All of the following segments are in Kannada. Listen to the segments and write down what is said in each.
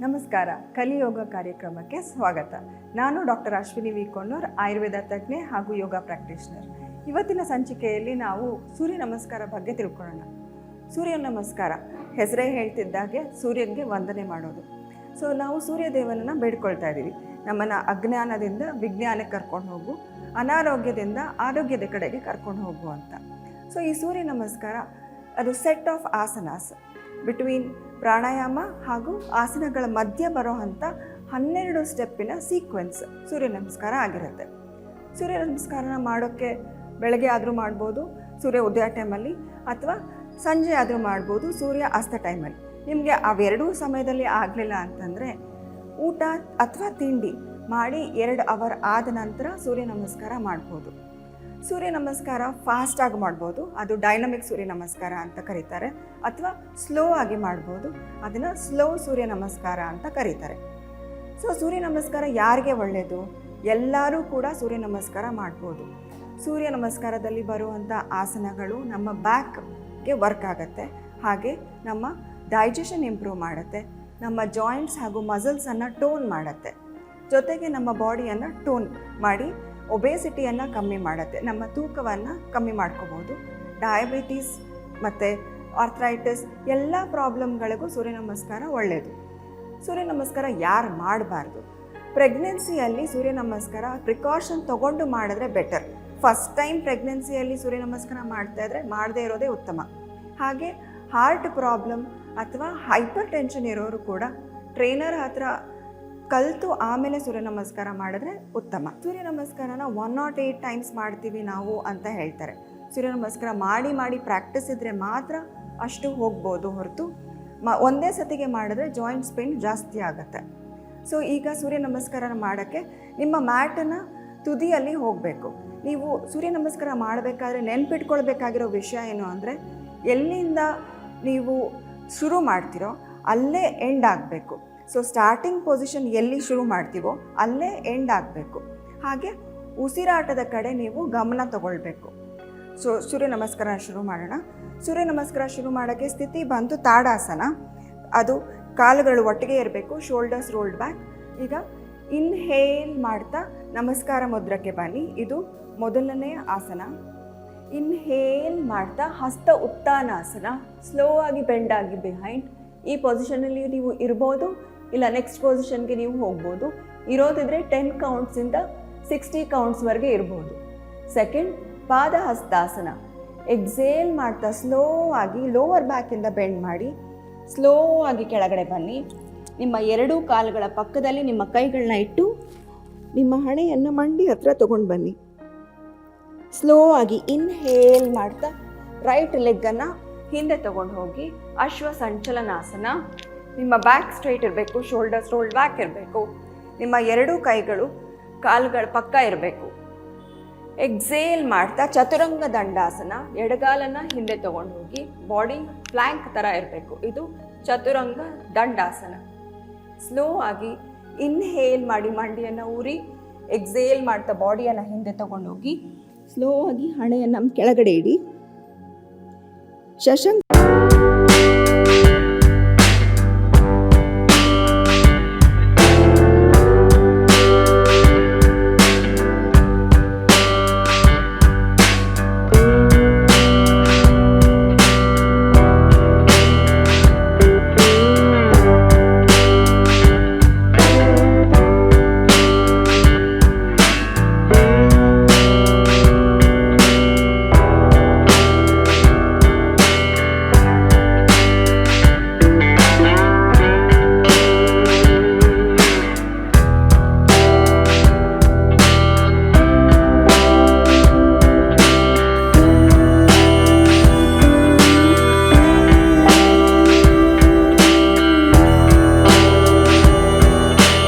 ನಮಸ್ಕಾರ, ಕಲಿಯೋಗ ಕಾರ್ಯಕ್ರಮಕ್ಕೆ ಸ್ವಾಗತ. ನಾನು ಡಾಕ್ಟರ್ ಅಶ್ವಿನಿ ವಿ ಕೊಣ್ಣೂರ್, ಆಯುರ್ವೇದ ತಜ್ಞೆ ಹಾಗೂ ಯೋಗ ಪ್ರಾಕ್ಟೀಷನರ್. ಇವತ್ತಿನ ಸಂಚಿಕೆಯಲ್ಲಿ ನಾವು ಸೂರ್ಯ ನಮಸ್ಕಾರ ಬಗ್ಗೆ ತಿಳ್ಕೊಳ್ಳೋಣ. ಸೂರ್ಯ ನಮಸ್ಕಾರ ಹೆಸರೇ ಹೇಳ್ತಿದ್ದಾಗೆ ಸೂರ್ಯನಿಗೆ ವಂದನೆ ಮಾಡೋದು. ಸೊ ನಾವು ಸೂರ್ಯ ದೇವನನ್ನು ಬೇಡ್ಕೊಳ್ತಾ ಇದ್ದೀವಿ, ನಮ್ಮನ್ನು ಅಜ್ಞಾನದಿಂದ ವಿಜ್ಞಾನಕ್ಕೆ ಕರ್ಕೊಂಡು ಹೋಗು, ಅನಾರೋಗ್ಯದಿಂದ ಆರೋಗ್ಯದ ಕಡೆಗೆ ಕರ್ಕೊಂಡು ಹೋಗು ಅಂತ. ಸೊ ಈ ಸೂರ್ಯ ನಮಸ್ಕಾರ ಅದು ಸೆಟ್ ಆಫ್ ಆಸನಾಸ್ ಬಿಟ್ವೀನ್ ಪ್ರಾಣಾಯಾಮ ಹಾಗೂ ಆಸನಗಳ ಮಧ್ಯೆ ಬರೋ ಅಂಥ 12 ಸ್ಟೆಪ್ಪಿನ ಸೀಕ್ವೆನ್ಸ್ ಸೂರ್ಯ ನಮಸ್ಕಾರ ಆಗಿರುತ್ತೆ. ಸೂರ್ಯ ನಮಸ್ಕಾರನ ಮಾಡೋಕ್ಕೆ ಬೆಳಗ್ಗೆ ಆದರೂ ಮಾಡ್ಬೋದು, ಸೂರ್ಯ ಉದಯ ಟೈಮಲ್ಲಿ, ಅಥವಾ ಸಂಜೆ ಆದರೂ ಮಾಡ್ಬೋದು, ಸೂರ್ಯ ಅಸ್ತ ಟೈಮಲ್ಲಿ. ನಿಮಗೆ ಅವೆರಡೂ ಸಮಯದಲ್ಲಿ ಆಗಲಿಲ್ಲ ಅಂತಂದರೆ ಊಟ ಅಥವಾ ತಿಂಡಿ ಮಾಡಿ 2 ಅವರ್ ಆದ ನಂತರ ಸೂರ್ಯ ನಮಸ್ಕಾರ ಮಾಡ್ಬೋದು. ಸೂರ್ಯ ನಮಸ್ಕಾರ ಫಾಸ್ಟಾಗಿ ಮಾಡ್ಬೋದು, ಅದು ಡೈನಮಿಕ್ ಸೂರ್ಯ ನಮಸ್ಕಾರ ಅಂತ ಕರೀತಾರೆ, ಅಥವಾ ಸ್ಲೋ ಆಗಿ ಮಾಡ್ಬೋದು, ಅದನ್ನು ಸ್ಲೋ ಸೂರ್ಯ ನಮಸ್ಕಾರ ಅಂತ ಕರೀತಾರೆ. ಸೊ ಸೂರ್ಯ ನಮಸ್ಕಾರ ಯಾರಿಗೆ ಒಳ್ಳೆಯದು? ಎಲ್ಲರೂ ಕೂಡ ಸೂರ್ಯ ನಮಸ್ಕಾರ ಮಾಡ್ಬೋದು. ಸೂರ್ಯ ನಮಸ್ಕಾರದಲ್ಲಿ ಬರುವಂಥ ಆಸನಗಳು ನಮ್ಮ ಬ್ಯಾಕ್ಗೆ ವರ್ಕ್ ಆಗುತ್ತೆ, ಹಾಗೆ ನಮ್ಮ ಡೈಜೆಷನ್ ಇಂಪ್ರೂವ್ ಮಾಡುತ್ತೆ, ನಮ್ಮ ಜಾಯಿಂಟ್ಸ್ ಹಾಗೂ ಮಸಲ್ಸನ್ನು ಟೋನ್ ಮಾಡುತ್ತೆ, ಜೊತೆಗೆ ನಮ್ಮ ಬಾಡಿಯನ್ನು ಟೋನ್ ಮಾಡಿ ಒಬೇಸಿಟಿಯನ್ನು ಕಮ್ಮಿ ಮಾಡುತ್ತೆ, ನಮ್ಮ ತೂಕವನ್ನು ಕಮ್ಮಿ ಮಾಡ್ಕೋಬೋದು. ಡಯಾಬಿಟೀಸ್ ಮತ್ತು ಆರ್ಥ್ರೈಟಿಸ್ ಎಲ್ಲ ಪ್ರಾಬ್ಲಮ್ಗಳಿಗೂ ಸೂರ್ಯ ನಮಸ್ಕಾರ ಒಳ್ಳೆಯದು. ಸೂರ್ಯ ನಮಸ್ಕಾರ ಯಾರು ಮಾಡಬಾರ್ದು? ಪ್ರೆಗ್ನೆನ್ಸಿಯಲ್ಲಿ ಸೂರ್ಯ ನಮಸ್ಕಾರ ಪ್ರಿಕಾಷನ್ ತೊಗೊಂಡು ಮಾಡಿದ್ರೆ ಬೆಟರ್. ಫಸ್ಟ್ ಟೈಮ್ ಪ್ರೆಗ್ನೆನ್ಸಿಯಲ್ಲಿ ಸೂರ್ಯ ನಮಸ್ಕಾರ ಮಾಡ್ತಾಯಿದ್ರೆ ಮಾಡದೇ ಇರೋದೇ ಉತ್ತಮ. ಹಾಗೆ ಹಾರ್ಟ್ ಪ್ರಾಬ್ಲಮ್ ಅಥವಾ ಹೈಪರ್ ಟೆನ್ಷನ್ ಇರೋರು ಕೂಡ ಟ್ರೈನರ್ ಹತ್ರ ಕಲಿತು ಆಮೇಲೆ ಸೂರ್ಯ ನಮಸ್ಕಾರ ಮಾಡಿದ್ರೆ ಉತ್ತಮ. ಸೂರ್ಯ ನಮಸ್ಕಾರನ 108 ಟೈಮ್ಸ್ ಮಾಡ್ತೀವಿ ನಾವು ಅಂತ ಹೇಳ್ತಾರೆ. ಸೂರ್ಯ ನಮಸ್ಕಾರ ಮಾಡಿ ಪ್ರಾಕ್ಟೀಸ್ ಇದ್ದರೆ ಮಾತ್ರ ಅಷ್ಟು ಹೋಗ್ಬೋದು, ಹೊರತು ಒಂದೇ ಸತಿಗೆ ಮಾಡಿದ್ರೆ ಜಾಯಿಂಟ್ಸ್ ಪೇನ್ ಜಾಸ್ತಿ ಆಗುತ್ತೆ. ಸೊ ಈಗ ಸೂರ್ಯ ನಮಸ್ಕಾರನ ಮಾಡೋಕ್ಕೆ ನಿಮ್ಮ ಮ್ಯಾಟನ್ನು ತುದಿಯಲ್ಲಿ ಹೋಗಬೇಕು. ನೀವು ಸೂರ್ಯ ನಮಸ್ಕಾರ ಮಾಡಬೇಕಾದ್ರೆ ನೆನ್ಪಿಟ್ಕೊಳ್ಬೇಕಾಗಿರೋ ವಿಷಯ ಏನು ಅಂದರೆ, ಎಲ್ಲಿಂದ ನೀವು ಶುರು ಮಾಡ್ತೀರೋ ಅಲ್ಲೇ ಎಂಡ್ ಆಗಬೇಕು. ಸೊ ಸ್ಟಾರ್ಟಿಂಗ್ ಪೊಸಿಷನ್ ಎಲ್ಲಿ ಶುರು ಮಾಡ್ತೀವೋ ಅಲ್ಲೇ ಎಂಡ್ ಆಗಬೇಕು. ಹಾಗೆ ಉಸಿರಾಟದ ಕಡೆ ನೀವು ಗಮನ ತಗೊಳ್ಬೇಕು. ಸೊ ಸೂರ್ಯ ನಮಸ್ಕಾರ ಶುರು ಮಾಡೋಣ. ಸೂರ್ಯ ನಮಸ್ಕಾರ ಶುರು ಮಾಡೋಕ್ಕೆ ಸ್ಥಿತಿ ಬಂತು ತಾಡಾಸನ. ಅದು ಕಾಲುಗಳು ಒಟ್ಟಿಗೆ ಇರಬೇಕು, ಶೋಲ್ಡರ್ಸ್ ರೋಲ್ಡ್ ಬ್ಯಾಕ್. ಈಗ ಇನ್ಹೇಲ್ ಮಾಡ್ತಾ ನಮಸ್ಕಾರ ಮುದ್ರಕ್ಕೆ ಬನ್ನಿ. ಇದು ಮೊದಲನೇ ಆಸನ. ಇನ್ಹೇಲ್ ಮಾಡ್ತಾ ಹಸ್ತ ಉತ್ಥಾನಾಸನ, ಸ್ಲೋ ಆಗಿ ಬೆಂಡ್ ಆಗಿ ಬಿಹೈಂಡ್. ಈ ಪೊಸಿಷನಲ್ಲಿ ನೀವು ಇರ್ಬೋದು, ಇಲ್ಲ ನೆಕ್ಸ್ಟ್ ಪೊಸಿಷನ್ಗೆ ನೀವು ಹೋಗ್ಬೋದು. ಇರೋದಿದ್ರೆ 10 ಕೌಂಟ್ಸಿಂದ 60 ಕೌಂಟ್ಸ್ವರೆಗೆ ಇರ್ಬೋದು. ಸೆಕೆಂಡ್ ಪಾದ ಹಸ್ತಾಸನ. ಎಕ್ಸೇಲ್ ಮಾಡ್ತಾ ಸ್ಲೋ ಆಗಿ ಲೋವರ್ ಬ್ಯಾಕಿಂದ ಬೆಂಡ್ ಮಾಡಿ ಸ್ಲೋ ಆಗಿ ಕೆಳಗಡೆ ಬನ್ನಿ. ನಿಮ್ಮ 2 ಕಾಲುಗಳ ಪಕ್ಕದಲ್ಲಿ ನಿಮ್ಮ ಕೈಗಳನ್ನ ಇಟ್ಟು ನಿಮ್ಮ ಹಣೆಯನ್ನು ಮಂಡಿ ಹತ್ರ ತೊಗೊಂಡು ಬನ್ನಿ. ಸ್ಲೋ ಆಗಿ ಇನ್ಹೇಲ್ ಮಾಡ್ತಾ ರೈಟ್ ಲೆಗ್ಗನ್ನು ಹಿಂದೆ ತೊಗೊಂಡು ಹೋಗಿ ಅಶ್ವ ಸಂಚಲನಾಸನ. ನಿಮ್ಮ ಬ್ಯಾಕ್ ಸ್ಟ್ರೈಟ್ ಇರಬೇಕು, ಶೋಲ್ಡರ್ಸ್ ರೋಲ್ಡ್ ಬ್ಯಾಕ್ ಇರಬೇಕು, ನಿಮ್ಮ 2 ಕೈಗಳು ಕಾಲುಗಳ ಪಕ್ಕ ಇರಬೇಕು. ಎಕ್ಸೇಲ್ ಮಾಡ್ತಾ ಚತುರಂಗ ದಂಡಾಸನ. ಎಡಗಾಲನ್ನು ಹಿಂದೆ ತೊಗೊಂಡು ಹೋಗಿ ಬಾಡಿ ಪ್ಲ್ಯಾಂಕ್ ಥರ ಇರಬೇಕು, ಇದು ಚತುರಂಗ ದಂಡಾಸನ. ಸ್ಲೋ ಆಗಿ ಇನ್ಹೇಲ್ ಮಾಡಿ ಮಂಡಿಯನ್ನು ಊರಿ, ಎಕ್ಸೇಲ್ ಮಾಡ್ತಾ ಬಾಡಿಯನ್ನು ಹಿಂದೆ ತೊಗೊಂಡು ಹೋಗಿ ಸ್ಲೋ ಆಗಿ ಹಣೆಯನ್ನು ಕೆಳಗಡೆ ಇಡಿ. ಶಶಂಕ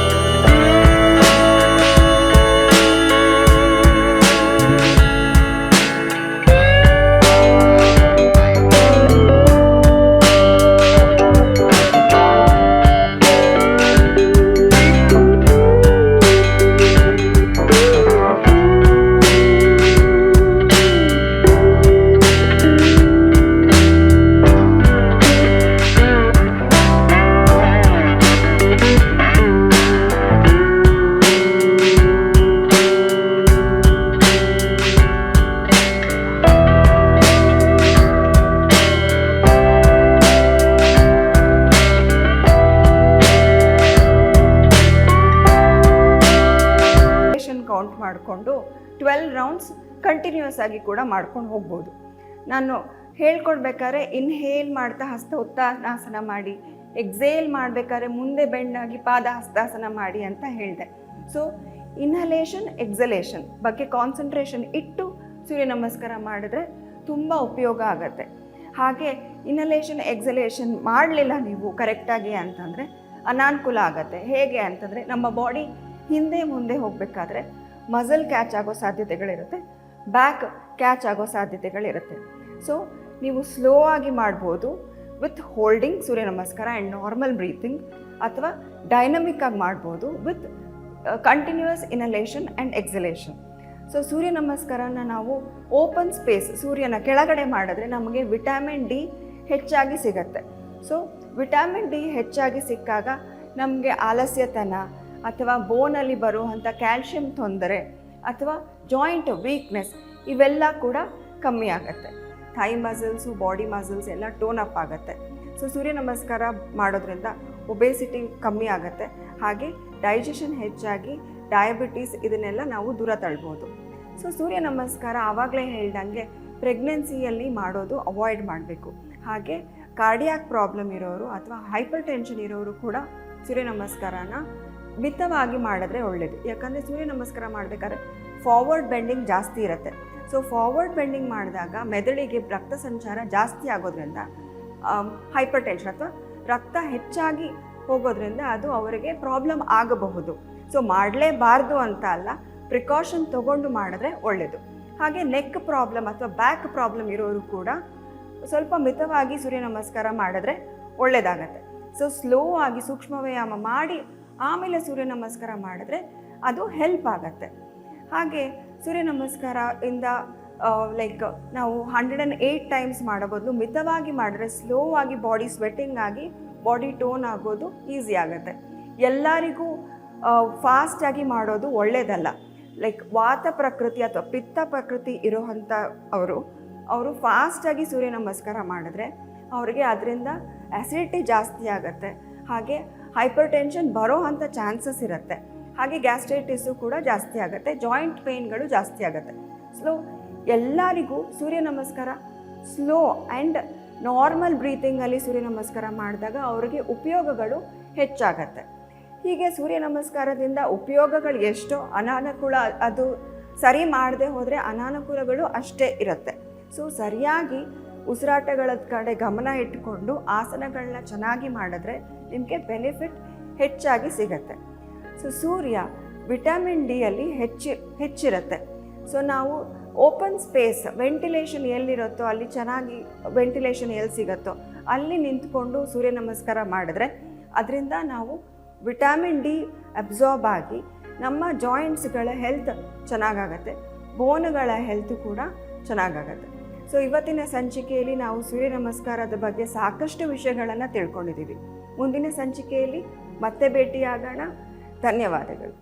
ಆಗಿ ಕೂಡ ಮಾಡ್ಕೊಂಡು ಹೋಗ್ಬೋದು. ನಾನು ಹೇಳ್ಕೊಡ್ಬೇಕಾದ್ರೆ ಇನ್ಹೇಲ್ ಮಾಡ್ತಾ ಹಸ್ತ ಉತ್ತಾನಾಸನ ಮಾಡಿ, ಎಕ್ಸೇಲ್ ಮಾಡಬೇಕಾದ್ರೆ ಮುಂದೆ ಬೆಂಡಾಗಿ ಪಾದ ಹಸ್ತಾಸನ ಮಾಡಿ ಅಂತ ಹೇಳಿದೆ. ಸೊ ಇನ್ಹಲೇಷನ್ ಎಕ್ಸಲೇಷನ್ ಬಗ್ಗೆ ಕಾನ್ಸಂಟ್ರೇಷನ್ ಇಟ್ಟು ಸೂರ್ಯ ನಮಸ್ಕಾರ ಮಾಡಿದ್ರೆ ತುಂಬ ಉಪಯೋಗ ಆಗುತ್ತೆ. ಹಾಗೆ ಇನ್ಹಲೇಷನ್ ಎಕ್ಸಲೇಷನ್ ಮಾಡಲಿಲ್ಲ ನೀವು ಕರೆಕ್ಟಾಗಿ ಅಂತಂದರೆ ಅನಾನುಕೂಲ ಆಗುತ್ತೆ. ಹೇಗೆ ಅಂತಂದರೆ ನಮ್ಮ ಬಾಡಿ ಹಿಂದೆ ಮುಂದೆ ಹೋಗಬೇಕಾದ್ರೆ ಮಸಲ್ ಕ್ಯಾಚ್ ಆಗೋ ಸಾಧ್ಯತೆಗಳಿರುತ್ತೆ, ಬ್ಯಾಕ್ ಕ್ಯಾಚ್ ಆಗೋ ಸಾಧ್ಯತೆಗಳಿರುತ್ತೆ. ಸೊ ನೀವು ಸ್ಲೋ ಆಗಿ ಮಾಡ್ಬೋದು with holding Surya Namaskar and normal breathing, ಅಥವಾ ಡೈನಮಿಕ್ ಆಗಿ ಮಾಡ್ಬೋದು with continuous inhalation and exhalation. So Surya ನಮಸ್ಕಾರನ ನಾವು ಓಪನ್ ಸ್ಪೇಸ್ ಸೂರ್ಯನ ಕೆಳಗಡೆ ಮಾಡಿದ್ರೆ ನಮಗೆ ವಿಟಮಿನ್ ಡಿ ಹೆಚ್ಚಾಗಿ ಸಿಗತ್ತೆ. ಸೊ ವಿಟಮಿನ್ ಡಿ ಹೆಚ್ಚಾಗಿ ಸಿಕ್ಕಾಗ ನಮಗೆ ಆಲಸ್ಯತನ ಅಥವಾ ಬೋನಲ್ಲಿ ಬರುವಂಥ ಕ್ಯಾಲ್ಶಿಯಂ ತೊಂದರೆ ಅಥವಾ ಜಾಯಿಂಟ್ ವೀಕ್ನೆಸ್ ಇವೆಲ್ಲ ಕೂಡ ಕಮ್ಮಿ ಆಗುತ್ತೆ. ಥೈ ಮಸಲ್ಸು, ಬಾಡಿ ಮಸಲ್ಸ್ ಎಲ್ಲ ಟೋನ್ ಅಪ್ ಆಗುತ್ತೆ. ಸೊ ಸೂರ್ಯ ನಮಸ್ಕಾರ ಮಾಡೋದ್ರಿಂದ ಒಬೇಸಿಟಿ ಕಮ್ಮಿ ಆಗುತ್ತೆ. ಹಾಗೆ ಡೈಜೆಷನ್ ಹೆಚ್ಚಾಗಿ ಡಯಾಬಿಟೀಸ್ ಇದನ್ನೆಲ್ಲ ನಾವು ದೂರ ತಳ್ಬೋದು. ಸೊ ಸೂರ್ಯ ನಮಸ್ಕಾರ ಆವಾಗಲೇ ಹೇಳ್ದಂಗೆ ಪ್ರೆಗ್ನೆನ್ಸಿಯಲ್ಲಿ ಮಾಡೋದು ಅವಾಯ್ಡ್ ಮಾಡಬೇಕು. ಹಾಗೆ ಕಾರ್ಡಿಯಾಕ್ ಪ್ರಾಬ್ಲಮ್ ಇರೋರು ಅಥವಾ ಹೈಪರ್ ಟೆನ್ಷನ್ ಇರೋರು ಕೂಡ ಸೂರ್ಯ ನಮಸ್ಕಾರನ ಮಿತವಾಗಿ ಮಾಡಿದ್ರೆ ಒಳ್ಳೆಯದು. ಯಾಕಂದರೆ ಸೂರ್ಯ ನಮಸ್ಕಾರ ಮಾಡಬೇಕಾದ್ರೆ ಫಾರ್ವರ್ಡ್ ಬೆಂಡಿಂಗ್ ಜಾಸ್ತಿ ಇರುತ್ತೆ. ಸೊ ಫಾರ್ವರ್ಡ್ ಬೆಂಡಿಂಗ್ ಮಾಡಿದಾಗ ಮೆದುಳಿಗೆ ರಕ್ತ ಸಂಚಾರ ಜಾಸ್ತಿ ಆಗೋದ್ರಿಂದ ಹೈಪರ್ ಟೆನ್ಷನ್ ಅಥವಾ ರಕ್ತ ಹೆಚ್ಚಾಗಿ ಹೋಗೋದ್ರಿಂದ ಅದು ಅವರಿಗೆ ಪ್ರಾಬ್ಲಮ್ ಆಗಬಹುದು. ಸೊ ಮಾಡಲೇಬಾರ್ದು ಅಂತ ಅಲ್ಲ, ಪ್ರಿಕಾಷನ್ ತೊಗೊಂಡು ಮಾಡಿದ್ರೆ ಒಳ್ಳೆಯದು. ಹಾಗೆ ನೆಕ್ ಪ್ರಾಬ್ಲಮ್ ಅಥವಾ ಬ್ಯಾಕ್ ಪ್ರಾಬ್ಲಮ್ ಇರೋರು ಕೂಡ ಸ್ವಲ್ಪ ಮಿತವಾಗಿ ಸೂರ್ಯ ನಮಸ್ಕಾರ ಮಾಡಿದ್ರೆ ಒಳ್ಳೆಯದಾಗತ್ತೆ. ಸೊ ಸ್ಲೋ ಆಗಿ ಸೂಕ್ಷ್ಮ ವ್ಯಾಯಾಮ ಮಾಡಿ ಆಮೇಲೆ ಸೂರ್ಯ ನಮಸ್ಕಾರ ಮಾಡಿದ್ರೆ ಅದು ಹೆಲ್ಪ್ ಆಗುತ್ತೆ. ಹಾಗೆ ಸೂರ್ಯ ನಮಸ್ಕಾರ ಇಂದ ಲೈಕ್ ನಾವು 108 ಟೈಮ್ಸ್ ಮಾಡೋ ಬದಲು ಮಿತವಾಗಿ ಮಾಡಿದ್ರೆ ಸ್ಲೋ ಆಗಿ ಬಾಡಿ ಸ್ವೆಟ್ಟಿಂಗ್ ಆಗಿ ಬಾಡಿ ಟೋನ್ ಆಗೋದು ಈಸಿ ಆಗುತ್ತೆ. ಎಲ್ಲರಿಗೂ ಫಾಸ್ಟಾಗಿ ಮಾಡೋದು ಒಳ್ಳೆಯದಲ್ಲ. ಲೈಕ್ ವಾತ ಪ್ರಕೃತಿ ಅಥವಾ ಪಿತ್ತ ಪ್ರಕೃತಿ ಇರೋವಂಥ ಅವರು ಫಾಸ್ಟಾಗಿ ಸೂರ್ಯ ನಮಸ್ಕಾರ ಮಾಡಿದ್ರೆ ಅವರಿಗೆ ಅದರಿಂದ ಆ್ಯಸಿಡಿಟಿ ಜಾಸ್ತಿ ಆಗುತ್ತೆ. ಹಾಗೆ ಹೈಪರ್ ಟೆನ್ಷನ್ ಬರೋ ಅಂಥ ಚಾನ್ಸಸ್ ಇರುತ್ತೆ. ಹಾಗೆ ಗ್ಯಾಸ್ಟ್ರೈಟಿಸು ಕೂಡ ಜಾಸ್ತಿ ಆಗುತ್ತೆ, ಜಾಯಿಂಟ್ ಪೇಯ್ನ್ಗಳು ಜಾಸ್ತಿ ಆಗುತ್ತೆ. ಎಲ್ಲರಿಗೂ ಸೂರ್ಯ ನಮಸ್ಕಾರ ಸ್ಲೋ ಆ್ಯಂಡ್ ನಾರ್ಮಲ್ ಬ್ರೀತಿಂಗಲ್ಲಿ ಸೂರ್ಯ ನಮಸ್ಕಾರ ಮಾಡಿದಾಗ ಅವರಿಗೆ ಉಪಯೋಗಗಳು ಹೆಚ್ಚಾಗತ್ತೆ. ಹೀಗೆ ಸೂರ್ಯ ನಮಸ್ಕಾರದಿಂದ ಉಪಯೋಗಗಳು ಎಷ್ಟೋ, ಅನಾನುಕೂಲ ಅದು ಸರಿ ಮಾಡದೆ ಹೋದರೆ ಅನಾನುಕೂಲಗಳು ಅಷ್ಟೇ ಇರುತ್ತೆ. ಸೊ ಸರಿಯಾಗಿ ಉಸಿರಾಟಗಳ ಕಡೆ ಗಮನ ಇಟ್ಟುಕೊಂಡು ಆಸನಗಳನ್ನ ಚೆನ್ನಾಗಿ ಮಾಡಿದ್ರೆ ನಿಮಗೆ ಬೆನಿಫಿಟ್ ಹೆಚ್ಚಾಗಿ ಸಿಗತ್ತೆ. ಸೊ ಸೂರ್ಯ ವಿಟಮಿನ್ ಡಿಯಲ್ಲಿ ಹೆಚ್ಚಿರುತ್ತೆ. ಸೊ ನಾವು ಓಪನ್ ಸ್ಪೇಸ್ ವೆಂಟಿಲೇಷನ್ ಎಲ್ಲಿರುತ್ತೋ ಅಲ್ಲಿ ಚೆನ್ನಾಗಿ ವೆಂಟಿಲೇಷನ್ ಎಲ್ಲಿ ಸಿಗುತ್ತೋ ಅಲ್ಲಿ ನಿಂತ್ಕೊಂಡು ಸೂರ್ಯ ನಮಸ್ಕಾರ ಮಾಡಿದ್ರೆ ಅದರಿಂದ ನಾವು ವಿಟಮಿನ್ ಡಿ ಅಬ್ಸಾರ್ಬ್ ಆಗಿ ನಮ್ಮ ಜಾಯಿಂಟ್ಸ್ಗಳ ಹೆಲ್ತ್ ಚೆನ್ನಾಗಾಗತ್ತೆ, ಬೋನ್ಗಳ ಹೆಲ್ತ್ ಕೂಡ ಚೆನ್ನಾಗಾಗತ್ತೆ. ಸೊ ಇವತ್ತಿನ ಸಂಚಿಕೆಯಲ್ಲಿ ನಾವು ಸೂರ್ಯ ನಮಸ್ಕಾರದ ಬಗ್ಗೆ ಸಾಕಷ್ಟು ವಿಷಯಗಳನ್ನು ತಿಳ್ಕೊಂಡಿದ್ದೀವಿ. ಮುಂದಿನ ಸಂಚಿಕೆಯಲ್ಲಿ ಮತ್ತೆ ಭೇಟಿಯಾಗೋಣ. ಧನ್ಯವಾದಗಳು.